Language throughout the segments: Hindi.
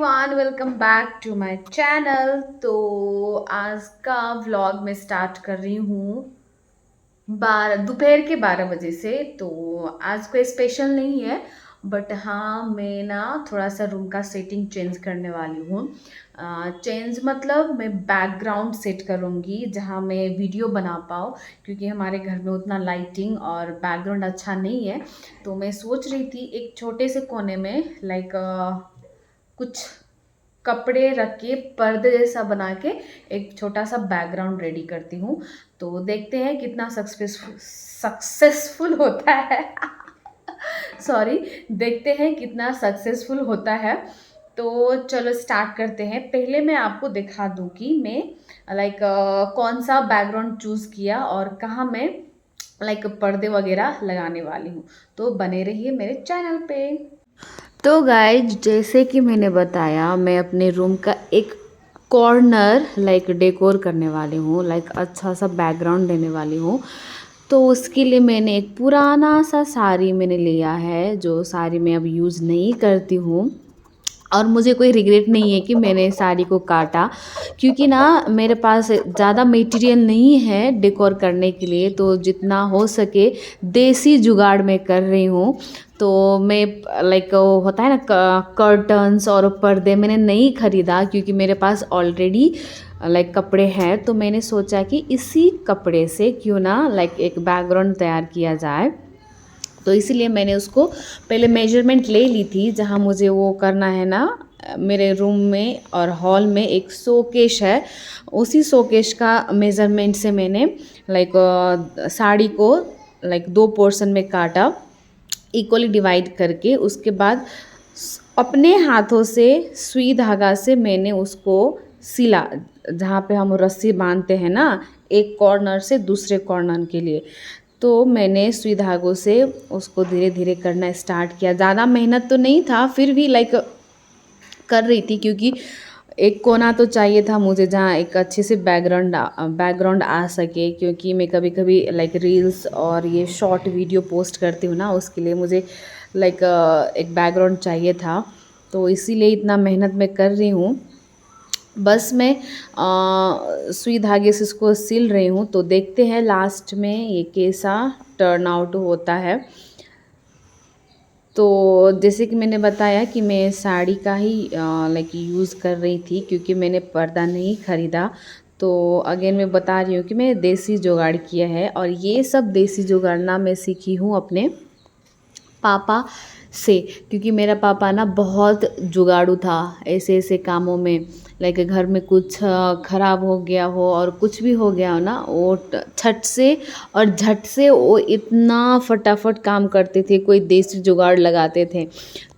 Everyone, welcome back to my channel. तो आज का व्लॉग मैं स्टार्ट कर रही हूँ दोपहर के 12 बजे से। तो आज कोई स्पेशल नहीं है, बट हाँ मैं ना थोड़ा सा रूम का सेटिंग चेंज करने वाली हूँ। चेंज मतलब मैं बैकग्राउंड सेट करूँगी जहाँ मैं वीडियो बना पाऊँ, क्योंकि हमारे घर में उतना लाइटिंग और बैकग्राउंड अच्छा नहीं है। तो मैं सोच रही थी एक छोटे से कोने में कुछ कपड़े रख के पर्दे जैसा बना के एक छोटा सा बैकग्राउंड रेडी करती हूँ। तो देखते हैं कितना सक्सेसफुल होता है। सॉरी, देखते हैं कितना सक्सेसफुल होता है। तो चलो स्टार्ट करते हैं। पहले मैं आपको दिखा दूँ कि मैं कौन सा बैकग्राउंड चूज़ किया और कहाँ मैं पर्दे वगैरह लगाने वाली हूँ। तो बने रहिए मेरे चैनल पे। तो गाइज, जैसे कि मैंने बताया, मैं अपने रूम का एक कॉर्नर डेकोर करने वाली हूँ, अच्छा सा बैकग्राउंड देने वाली हूँ। तो उसके लिए मैंने एक पुराना सा साड़ी मैंने लिया है, जो साड़ी मैं अब यूज़ नहीं करती हूँ। और मुझे कोई रिग्रेट नहीं है कि मैंने साड़ी को काटा, क्योंकि ना मेरे पास ज़्यादा मटेरियल नहीं है डेकोर करने के लिए। तो जितना हो सके देसी जुगाड़ में कर रही हूँ। तो मैं होता है ना कर्टन्स और पर्दे मैंने नहीं ख़रीदा, क्योंकि मेरे पास ऑलरेडी कपड़े हैं। तो मैंने सोचा कि इसी कपड़े से क्यों ना एक बैकग्राउंड तैयार किया जाए। तो इसीलिए मैंने उसको पहले मेजरमेंट ले ली थी, जहाँ मुझे वो करना है ना। मेरे रूम में और हॉल में एक शोकेश है, उसी शोकेश का मेज़रमेंट से मैंने साड़ी को दो पोर्शन में काटा, इक्वली डिवाइड करके। उसके बाद अपने हाथों से सुई धागा से मैंने उसको सिला, जहाँ पे हम रस्सी बांधते हैं ना, एक कॉर्नर से दूसरे कॉर्नर के लिए। तो मैंने सुई धागों से उसको धीरे धीरे करना स्टार्ट किया। ज़्यादा मेहनत तो नहीं था, फिर भी कर रही थी, क्योंकि एक कोना तो चाहिए था मुझे जहाँ एक अच्छे से बैकग्राउंड आ सके। क्योंकि मैं कभी कभी रील्स और ये शॉर्ट वीडियो पोस्ट करती हूँ ना, उसके लिए मुझे एक बैकग्राउंड चाहिए था। तो इसीलिए इतना मेहनत मैं कर रही हूँ। बस मैं सुई धागे से इसको सिल रही हूँ। तो देखते हैं लास्ट में ये कैसा टर्न आउट होता है। तो जैसे कि मैंने बताया कि मैं साड़ी का ही यूज़ कर रही थी, क्योंकि मैंने पर्दा नहीं ख़रीदा। तो अगेन मैं बता रही हूँ कि मैं देसी जुगाड़ किया है, और ये सब देसी जुगाड़ ना मैं सीखी हूँ अपने पापा से। क्योंकि मेरा पापा ना बहुत जुगाड़ू था ऐसे ऐसे कामों में। घर में कुछ ख़राब हो गया हो और कुछ भी हो गया हो ना, वो छट से और झट से वो इतना फटाफट काम करते थे, कोई देसी जुगाड़ लगाते थे।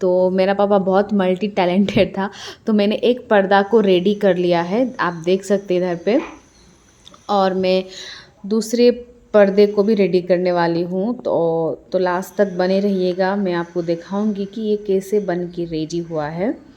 तो मेरा पापा बहुत मल्टी टैलेंटेड था। तो मैंने एक पर्दा को रेडी कर लिया है, आप देख सकते हैं इधर पे। और मैं दूसरे पर्दे को भी रेडी करने वाली हूँ। तो लास्ट तक बने रहिएगा, मैं आपको दिखाऊंगी कि ये कैसे बन के रेडी हुआ है।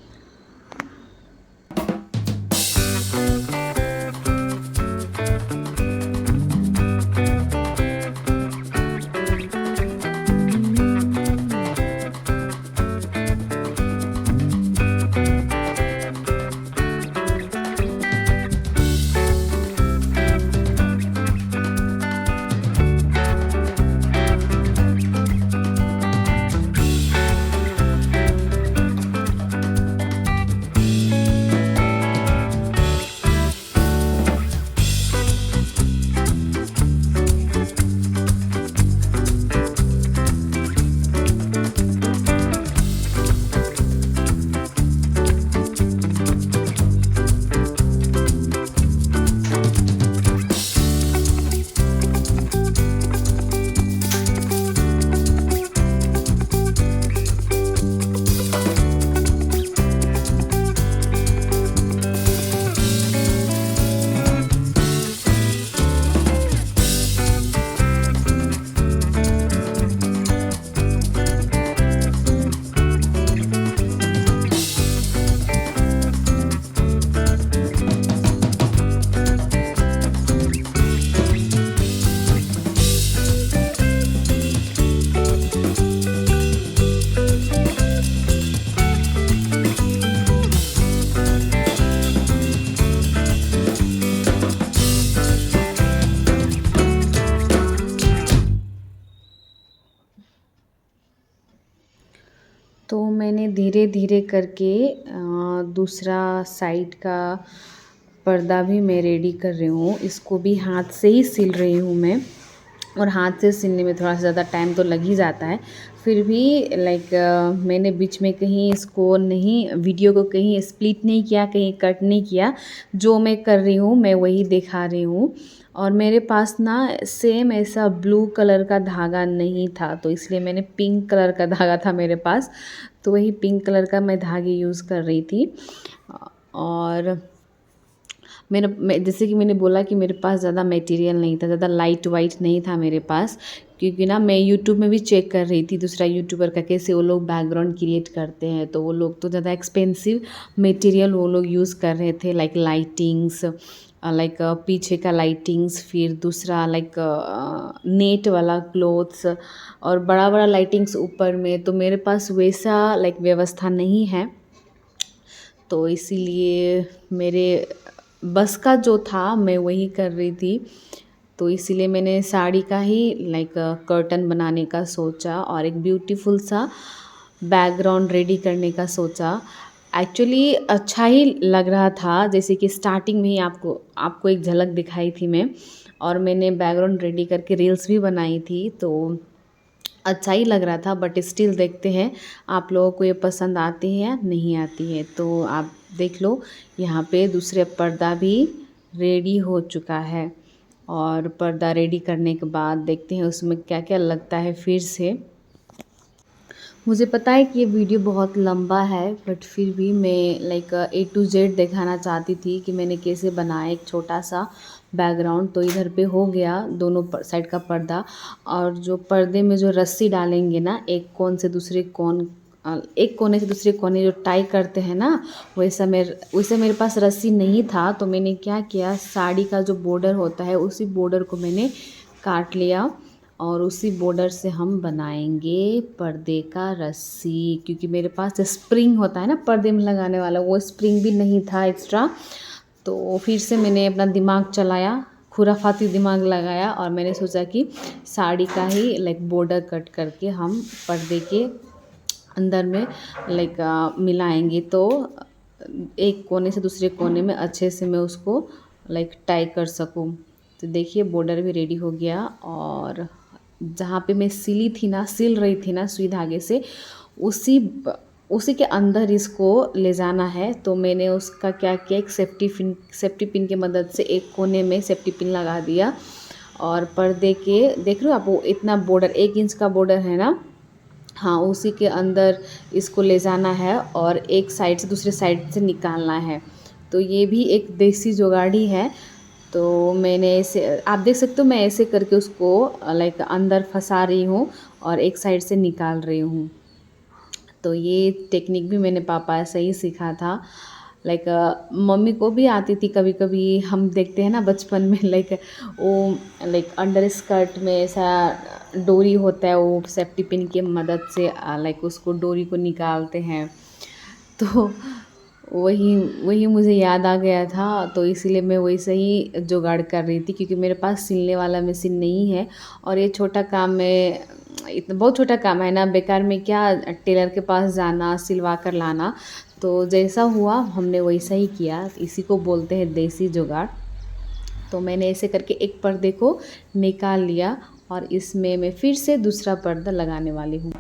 तो मैंने धीरे धीरे करके दूसरा साइड का पर्दा भी मैं रेडी कर रही हूँ। इसको भी हाथ से ही सिल रही हूँ मैं, और हाथ से सिलने में थोड़ा सा ज़्यादा टाइम तो लग ही जाता है। फिर भी लाइक मैंने बीच में कहीं इसको नहीं, वीडियो को कहीं स्प्लिट नहीं किया, कहीं कट नहीं किया। जो मैं कर रही हूँ मैं वही दिखा रही हूँ। और मेरे पास ना सेम ऐसा ब्लू कलर का धागा नहीं था, तो इसलिए मैंने पिंक कलर का धागा था मेरे पास, तो वही पिंक कलर का मैं धागे यूज़ कर रही थी। और मैं जैसे कि मैंने बोला कि मेरे पास ज़्यादा मटेरियल नहीं था, ज़्यादा लाइट वाइट नहीं था मेरे पास, क्योंकि ना मैं यूट्यूब में भी चेक कर रही थी दूसरा यूट्यूबर का कैसे वो लोग बैकग्राउंड क्रिएट करते हैं। तो वो लोग तो ज़्यादा एक्सपेंसिव मटेरियल वो लोग यूज़ कर रहे थे, लाइक लाइटिंग्स, लाइक पीछे का लाइटिंग्स, फिर दूसरा लाइक नेट वाला क्लोथ्स, और बड़ा बड़ा लाइटिंग्स ऊपर में। तो मेरे पास वैसा लाइक व्यवस्था नहीं है, तो इसीलिए मेरे बस का जो था मैं वही कर रही थी। तो इसीलिए मैंने साड़ी का ही लाइक कर्टन बनाने का सोचा और एक ब्यूटीफुल सा बैकग्राउंड रेडी करने का सोचा। एक्चुअली अच्छा ही लग रहा था, जैसे कि स्टार्टिंग में ही आपको आपको एक झलक दिखाई थी मैं, और मैंने बैकग्राउंड रेडी करके रील्स भी बनाई थी, तो अच्छा ही लग रहा था। बट स्टिल देखते हैं आप लोगों को ये पसंद आती है या नहीं आती है। तो आप देख लो, यहाँ पे दूसरे पर्दा भी रेडी हो चुका है, और पर्दा रेडी करने के बाद देखते हैं उसमें क्या क्या लगता है फिर से। मुझे पता है कि ये वीडियो बहुत लंबा है, बट फिर भी मैं लाइक A to Z दिखाना चाहती थी कि मैंने कैसे बनाया एक छोटा सा बैकग्राउंड। तो इधर पे हो गया दोनों साइड का पर्दा, और जो पर्दे में जो रस्सी डालेंगे ना, एक कोन से दूसरे कोन, एक कोने से दूसरे कोने जो टाई करते हैं ना, वैसे मेरे पास रस्सी नहीं था। तो मैंने क्या किया, साड़ी का जो बॉर्डर होता है उसी बॉर्डर को मैंने काट लिया, और उसी बॉर्डर से हम बनाएंगे पर्दे का रस्सी। क्योंकि मेरे पास स्प्रिंग होता है ना पर्दे में लगाने वाला, वो स्प्रिंग भी नहीं था एक्स्ट्रा। तो फिर से मैंने अपना दिमाग चलाया, खुराफाती दिमाग लगाया, और मैंने सोचा कि साड़ी का ही लाइक बॉर्डर कट करके हम पर्दे के अंदर में लाइक मिलाएंगे। तो एक कोने से दूसरे कोने में अच्छे से मैं उसको लाइक टाई कर सकूं। तो देखिए बॉर्डर भी रेडी हो गया, और जहाँ पे मैं सिल रही थी ना सुई धागे से, उसी उसी के अंदर इसको ले जाना है। तो मैंने उसका क्या किया, एक सेफ्टी पिन की मदद से एक कोने में सेफ्टी पिन लगा दिया, और पर्दे के देख रहे हो आप, वो इतना बॉर्डर 1 इंच का बॉर्डर है ना, हाँ उसी के अंदर इसको ले जाना है, और एक साइड से दूसरे साइड से निकालना है। तो ये भी एक देसी जुगाड़ी है। तो मैंने ऐसे, आप देख सकते हो मैं ऐसे करके उसको लाइक अंदर फंसा रही हूँ और एक साइड से निकाल रही हूँ। तो ये टेक्निक भी मैंने पापा से ही सीखा था। लाइक मम्मी को भी आती थी कभी कभी, हम देखते हैं ना बचपन में, लाइक वो लाइक अंडर स्कर्ट में ऐसा डोरी होता है, वो सेफ्टी पिन की मदद से लाइक उसको डोरी को निकालते हैं। तो वही वही मुझे याद आ गया था, तो इसीलिए मैं वैसे ही जुगाड़ कर रही थी, क्योंकि मेरे पास सिलने वाला मशीन नहीं है। और ये छोटा काम में इतना बहुत छोटा काम है ना, बेकार में क्या टेलर के पास जाना सिलवा कर लाना। तो जैसा हुआ हमने वैसा ही किया, इसी को बोलते हैं देसी जुगाड़। तो मैंने ऐसे करके एक पर्दे को निकाल लिया, और इसमें मैं फिर से दूसरा पर्दा लगाने वाली हूँ।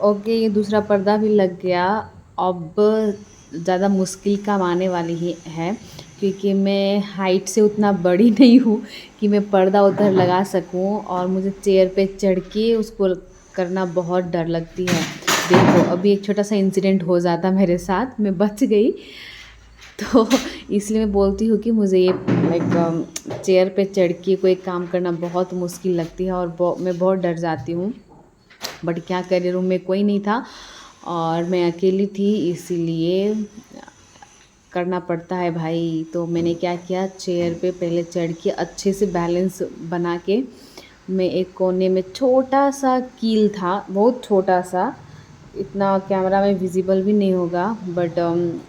ओके, ये दूसरा पर्दा भी लग गया। अब ज़्यादा मुश्किल काम आने वाली ही है, क्योंकि मैं हाइट से उतना बड़ी नहीं हूँ कि मैं पर्दा उधर लगा सकूँ, और मुझे चेयर पे चढ़ के उसको करना बहुत डर लगती है। देखो, अभी एक छोटा सा इंसिडेंट हो जाता मेरे साथ, मैं बच गई। तो इसलिए मैं बोलती हूँ कि मुझे ये लाइक चेयर पे चढ़ के कोई काम करना बहुत मुश्किल लगती है, और मैं बहुत डर जाती हूँ। बट क्या करे, रूम में कोई नहीं था और मैं अकेली थी, इसीलिए करना पड़ता है भाई। तो मैंने क्या किया, चेयर पे पहले चढ़ के अच्छे से बैलेंस बना के, मैं एक कोने में छोटा सा कील था, बहुत छोटा सा, इतना कैमरा में विजिबल भी नहीं होगा, बट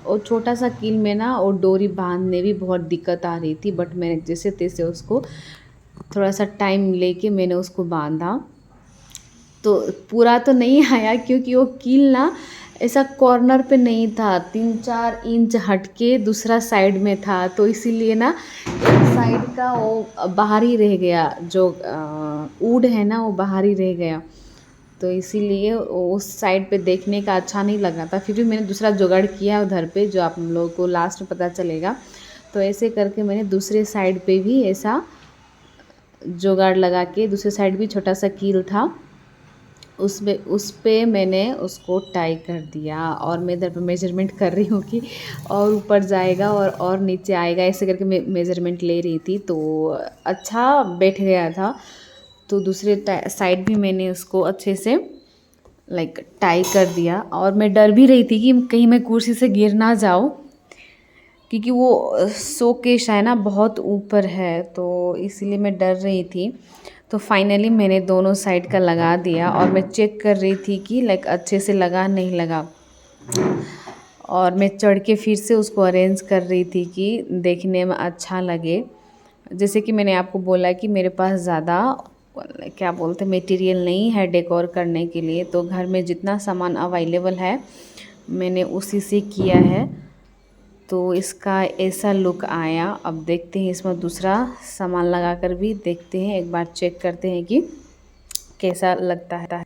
वो छोटा सा कील में ना वो डोरी बांधने भी बहुत दिक्कत आ रही थी। बट मैंने जैसे तैसे उसको थोड़ा सा टाइम लेके मैंने उसको बांधा। तो पूरा तो नहीं आया, क्योंकि वो कील ना ऐसा कॉर्नर पे नहीं था, 3-4 इंच हट के दूसरा साइड में था, तो इसीलिए ना एक साइड का वो बाहर ही रह गया, जो वुड है ना वो बाहर ही रह गया। तो इसीलिए उस साइड पे देखने का अच्छा नहीं लग रहा था। फिर भी मैंने दूसरा जुगाड़ किया उधर पे, जो आप लोगों को लास्ट में पता चलेगा। तो ऐसे करके मैंने दूसरे साइड पे भी ऐसा जुगाड़ लगा के, दूसरे साइड भी छोटा सा कील था, उसमें उस पे मैंने उसको टाई कर दिया। और मैं इधर पे मेजरमेंट कर रही हूँ कि और ऊपर जाएगा और नीचे आएगा, ऐसे करके मैं मेजरमेंट ले रही थी। तो अच्छा बैठ गया था। तो दूसरे साइड भी मैंने उसको अच्छे से लाइक टाई कर दिया, और मैं डर भी रही थी कि कहीं मैं कुर्सी से गिर ना जाऊँ, क्योंकि वो शोकेस है ना बहुत ऊपर है, तो इसलिए मैं डर रही थी। तो फाइनली मैंने दोनों साइड का लगा दिया, और मैं चेक कर रही थी कि लाइक अच्छे से लगा नहीं लगा, और मैं चढ़ के फिर से उसको अरेंज कर रही थी कि देखने में अच्छा लगे। जैसे कि मैंने आपको बोला कि मेरे पास ज़्यादा क्या बोलते मटेरियल नहीं है डेकोर करने के लिए, तो घर में जितना सामान अवेलेबल है मैंने उसी से किया है। तो इसका ऐसा लुक आया। अब देखते हैं, इसमें दूसरा सामान लगा कर भी देखते हैं, एक बार चेक करते हैं कि कैसा लगता है।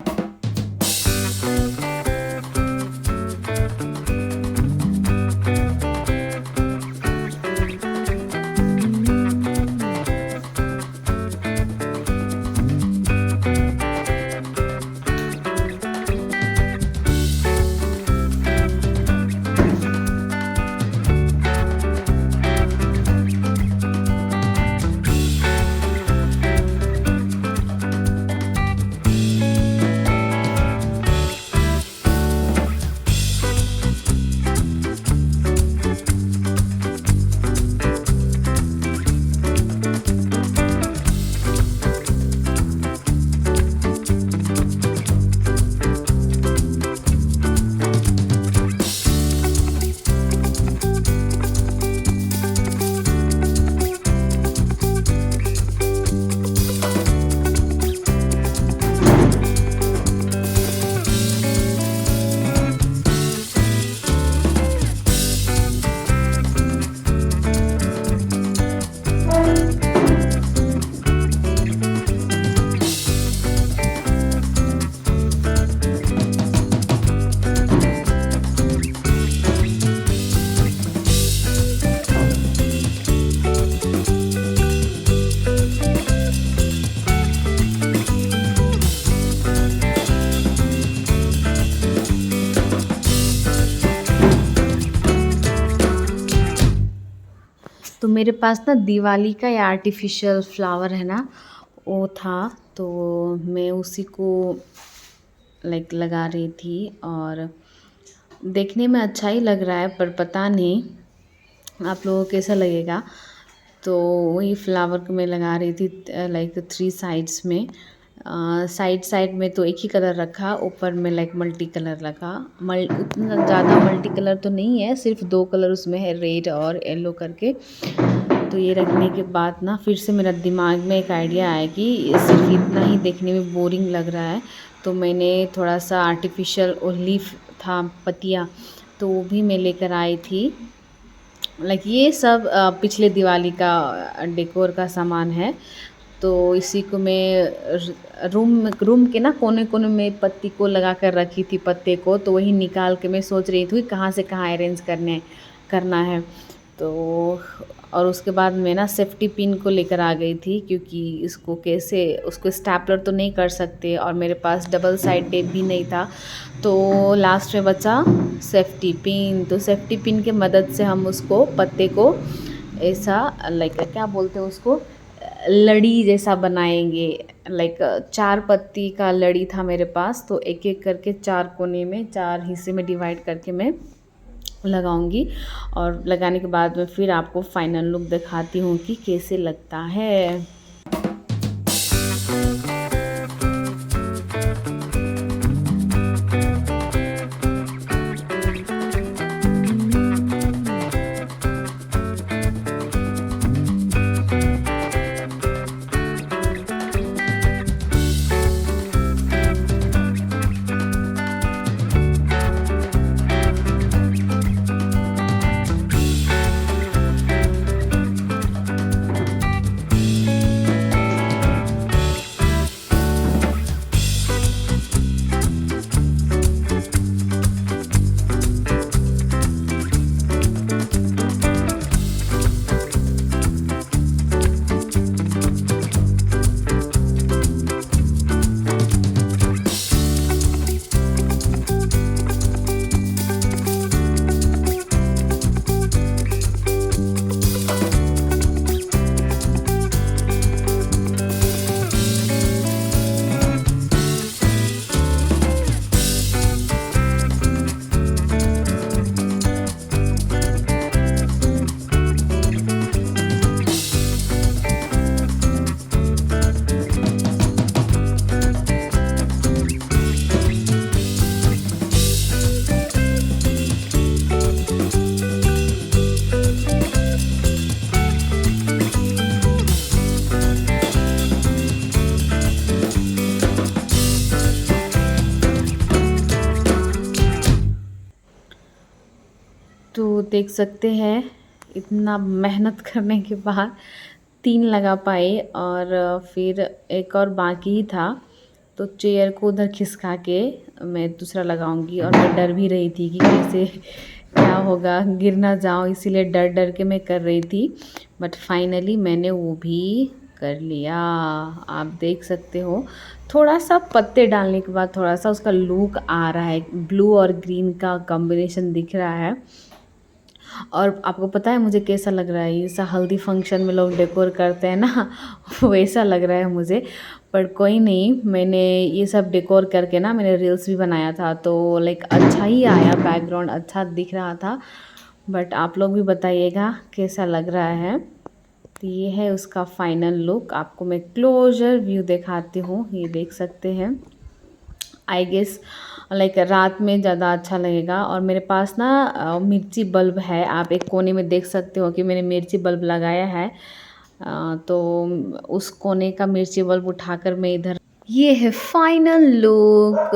तो मेरे पास ना दिवाली का या आर्टिफिशियल फ्लावर है ना वो था, तो मैं उसी को लाइक लगा रही थी, और देखने में अच्छा ही लग रहा है, पर पता नहीं आप लोगों को कैसा लगेगा। तो वही फ्लावर को मैं लगा रही थी लाइक 3 साइड्स में। साइड साइड में तो एक ही कलर रखा, ऊपर में लाइक मल्टी कलर लगा। उतना ज़्यादा मल्टी कलर तो नहीं है, सिर्फ 2 कलर उसमें है, रेड और येलो करके। तो ये रखने के बाद ना फिर से मेरा दिमाग में एक आइडिया आया कि सिर्फ इतना ही देखने में बोरिंग लग रहा है, तो मैंने थोड़ा सा आर्टिफिशियल और लीफ था, पत्तियाँ, तो वो भी मैं लेकर आई थी। लाइक ये सब पिछले दिवाली का डेकोर का सामान है। तो इसी को मैं रूम के ना कोने कोने में पत्ती को लगा कर रखी थी, पत्ते को, तो वही निकाल के मैं सोच रही थी कहाँ से कहाँ अरेंज करना है। तो और उसके बाद मैं ना सेफ्टी पिन को लेकर आ गई थी, क्योंकि इसको कैसे उसको स्टैपलर तो नहीं कर सकते और मेरे पास डबल साइड टेप भी नहीं था। तो लास्ट में बचा सेफ्टी पिन। तो सेफ्टी पिन के मदद से हम उसको पत्ते को ऐसा लाइक क्या बोलते हैं उसको, लड़ी जैसा बनाएंगे। लाइक 4 पत्ती का लड़ी था मेरे पास, तो एक एक करके 4 कोने में 4 हिस्से में डिवाइड करके मैं लगाऊंगी। और लगाने के बाद में फिर आपको फाइनल लुक दिखाती हूँ कि कैसे लगता है। तो देख सकते हैं इतना मेहनत करने के बाद 3 लगा पाए, और फिर एक और बाकी ही था। तो चेयर को उधर खिसका के मैं दूसरा लगाऊंगी, और मैं डर भी रही थी कि कैसे क्या होगा, गिर ना जाऊँ, इसीलिए डर डर के मैं कर रही थी। बट फाइनली मैंने वो भी कर लिया। आप देख सकते हो थोड़ा सा पत्ते डालने के बाद थोड़ा सा उसका लुक आ रहा है, ब्लू और ग्रीन का कॉम्बिनेशन दिख रहा है। और आपको पता है मुझे कैसा लग रहा है, ये सा हल्दी फंक्शन में लोग डेकोर करते हैं ना वैसा लग रहा है मुझे। पर कोई नहीं, मैंने ये सब डेकोर करके ना मैंने रील्स भी बनाया था, तो लाइक अच्छा ही आया, बैकग्राउंड अच्छा दिख रहा था। बट आप लोग भी बताइएगा कैसा लग रहा है। तो ये है उसका फाइनल लुक। आपको मैं क्लोजर व्यू दिखाती हूँ, ये देख सकते हैं। आई गेस लाइक रात में ज़्यादा अच्छा लगेगा। और मेरे पास ना मिर्ची बल्ब है, आप एक कोने में देख सकते हो कि मैंने मिर्ची बल्ब लगाया है। तो उस कोने का मिर्ची बल्ब उठाकर मैं इधर, ये है फाइनल लुक।